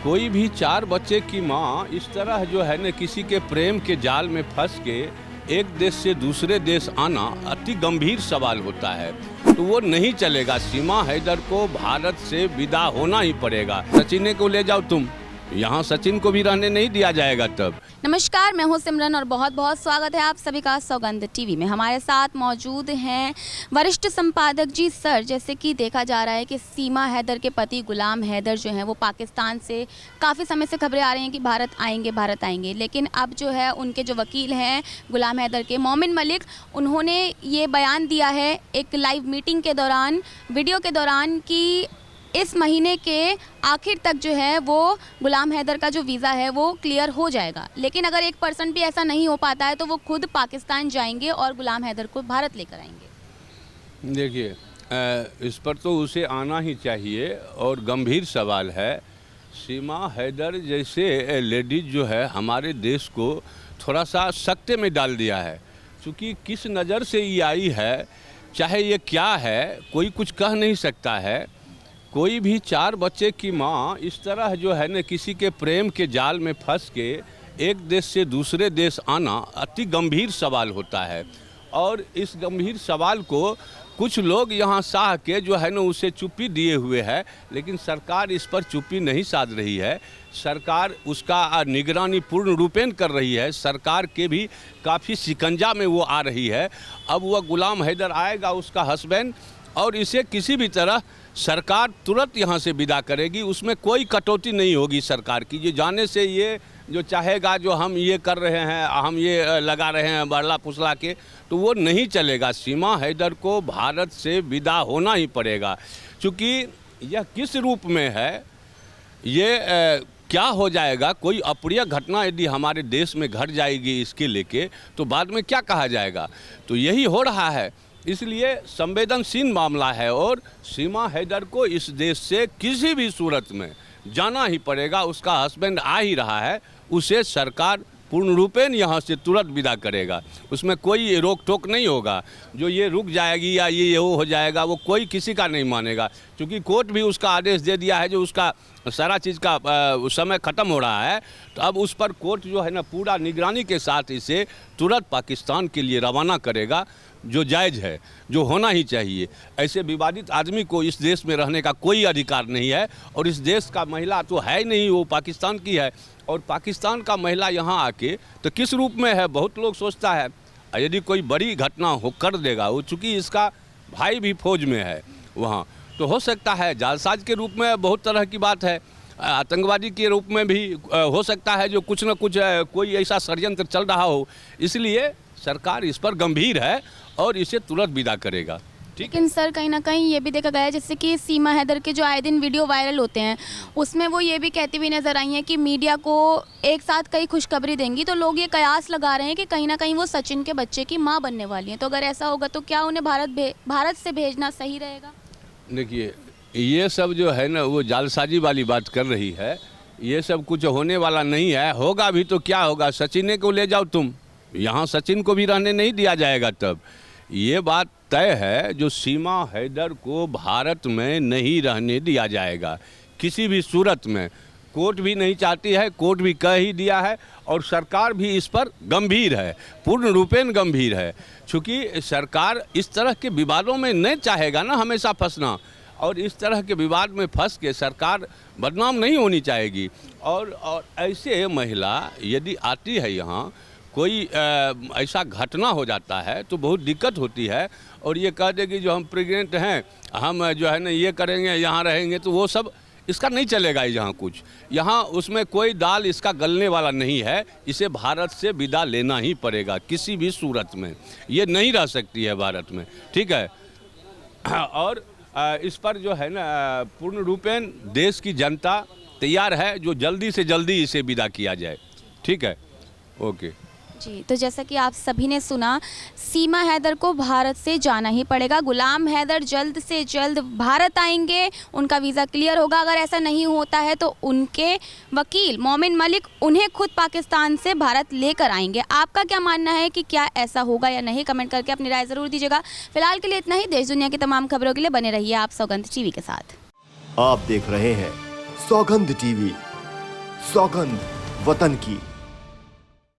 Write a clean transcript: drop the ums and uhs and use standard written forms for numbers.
कोई भी 4 बच्चे की माँ इस तरह जो है न किसी के प्रेम के जाल में फंस के एक देश से दूसरे देश आना अति गंभीर सवाल होता है। तो वो नहीं चलेगा। सीमा हैदर को भारत से विदा होना ही पड़ेगा। सचिन को ले जाओ तुम, यहाँ सचिन को भी रहने नहीं दिया जाएगा तब। नमस्कार, मैं हूं सिमरन और बहुत बहुत स्वागत है आप सभी का सौगंध टीवी में। हमारे साथ मौजूद हैं वरिष्ठ संपादक जी सर। जैसे कि देखा जा रहा है कि सीमा हैदर के पति गुलाम हैदर जो हैं वो पाकिस्तान से काफ़ी समय से खबरें आ रही हैं कि भारत आएंगे, लेकिन अब जो है उनके जो वकील हैं गुलाम हैदर के, मोमिन मलिक, उन्होंने ये बयान दिया है एक लाइव मीटिंग के दौरान, वीडियो के दौरान, कि इस महीने के आखिर तक जो है वो गुलाम हैदर का जो वीज़ा है वो क्लियर हो जाएगा। लेकिन अगर 1% भी ऐसा नहीं हो पाता है तो वो खुद पाकिस्तान जाएंगे और गुलाम हैदर को भारत लेकर आएंगे। देखिए, इस पर तो उसे आना ही चाहिए और गंभीर सवाल है। सीमा हैदर जैसे लेडीज जो है हमारे देश को थोड़ा सा सकते में डाल दिया है। क्योंकि किस नज़र से ये आई है, चाहे ये क्या है, कोई कुछ कह नहीं सकता है। कोई भी 4 बच्चे की माँ इस तरह जो है न किसी के प्रेम के जाल में फंस के एक देश से दूसरे देश आना अति गंभीर सवाल होता है। और इस गंभीर सवाल को कुछ लोग यहाँ साह के जो है न उसे चुप्पी दिए हुए है, लेकिन सरकार इस पर चुप्पी नहीं साध रही है। सरकार उसका निगरानी पूर्ण रूपेण कर रही है। सरकार के भी काफ़ी शिकंजा में वो आ रही है। अब वह गुलाम हैदर आएगा, उसका हस्बैंड, और इसे किसी भी तरह सरकार तुरंत यहाँ से विदा करेगी। उसमें कोई कटौती नहीं होगी सरकार की। ये जाने से ये जो चाहेगा, जो हम ये कर रहे हैं, हम ये लगा रहे हैं बड़ला फुसला के, तो वो नहीं चलेगा। सीमा हैदर को भारत से विदा होना ही पड़ेगा। क्योंकि यह किस रूप में है, ये क्या हो जाएगा, कोई अप्रिय घटना यदि हमारे देश में घट जाएगी इसके लेके, तो बाद में क्या कहा जाएगा। तो यही हो रहा है। इसलिए संवेदनशील मामला है और सीमा हैदर को इस देश से किसी भी सूरत में जाना ही पड़ेगा। उसका हस्बैंड आ ही रहा है, उसे सरकार पूर्ण रूपेण यहाँ से तुरंत विदा करेगा। उसमें कोई रोक टोक नहीं होगा। जो ये रुक जाएगी या ये वो हो जाएगा, वो कोई किसी का नहीं मानेगा। क्योंकि कोर्ट भी उसका आदेश दे दिया है, जो उसका सारा चीज़ का समय ख़त्म हो रहा है। तो अब उस पर कोर्ट जो है ना पूरा निगरानी के साथ इसे तुरंत पाकिस्तान के लिए रवाना करेगा, जो जायज़ है, जो होना ही चाहिए। ऐसे विवादित आदमी को इस देश में रहने का कोई अधिकार नहीं है। और इस देश का महिला तो है ही नहीं, वो पाकिस्तान की है। और पाकिस्तान का महिला यहाँ आके तो किस रूप में है, बहुत लोग सोचता है यदि कोई बड़ी घटना हो कर देगा वो, चूँकि इसका भाई भी फौज में है वहाँ, तो हो सकता है जालसाज के रूप में बहुत तरह की बात है, आतंकवादी के रूप में भी हो सकता है, जो कुछ न कुछ कोई ऐसा षड्यंत्र चल रहा हो। इसलिए सरकार इस पर गंभीर है और इसे तुरंत विदा करेगा। लेकिन सर, कहीं ना कहीं ये भी देखा गया है, जैसे कि सीमा हैदर के जो आए दिन वीडियो वायरल होते हैं उसमें वो ये भी कहती हुई नजर आई हैं कि मीडिया को एक साथ कई खुशखबरी देंगी, तो लोग ये कयास लगा रहे हैं कि कहीं ना कहीं वो सचिन के बच्चे की माँ बनने वाली हैं। तो अगर ऐसा होगा तो क्या उन्हें भारत से भेजना सही रहेगा? देखिए, ये सब जो है ना वो जालसाजी वाली बात कर रही है। ये सब कुछ होने वाला नहीं है। होगा भी तो क्या होगा, सचिन को ले जाओ तुम, यहाँ सचिन को भी रहने नहीं दिया जाएगा तब। ये बात तय है, जो सीमा हैदर को भारत में नहीं रहने दिया जाएगा किसी भी सूरत में। कोर्ट भी नहीं चाहती है, कोर्ट भी कह ही दिया है और सरकार भी इस पर गंभीर है, पूर्ण रूपेण गंभीर है। क्योंकि सरकार इस तरह के विवादों में नहीं चाहेगा ना हमेशा फंसना, और इस तरह के विवाद में फंस के सरकार बदनाम नहीं होनी चाहेगी। और ऐसे महिला यदि आती है यहाँ, कोई ऐसा घटना हो जाता है तो बहुत दिक्कत होती है। और ये कह देगी जो हम प्रेग्नेंट हैं, हम जो है ना ये करेंगे, यहाँ रहेंगे, तो वो सब इसका नहीं चलेगा। यहाँ कुछ यहाँ उसमें कोई दाल इसका गलने वाला नहीं है। इसे भारत से विदा लेना ही पड़ेगा किसी भी सूरत में। ये नहीं रह सकती है भारत में, ठीक है। और इस पर जो है ना पूर्ण रूपेण देश की जनता तैयार है, जो जल्दी से जल्दी इसे विदा किया जाए, ठीक है। ओके जी, तो जैसा कि आप सभी ने सुना, सीमा हैदर को भारत से जाना ही पड़ेगा। गुलाम हैदर जल्द से जल्द भारत आएंगे, उनका वीज़ा क्लियर होगा। अगर ऐसा नहीं होता है तो उनके वकील मोमिन मलिक उन्हें खुद पाकिस्तान से भारत लेकर आएंगे। आपका क्या मानना है कि क्या ऐसा होगा या नहीं? कमेंट करके अपनी राय ज़रूर दीजिएगा। फिलहाल के लिए इतना ही। देश दुनिया की तमाम खबरों के लिए बने रहिए आप सौगंध टीवी के साथ। आप देख रहे हैं सौगंध टीवी, सौगंध वतन की।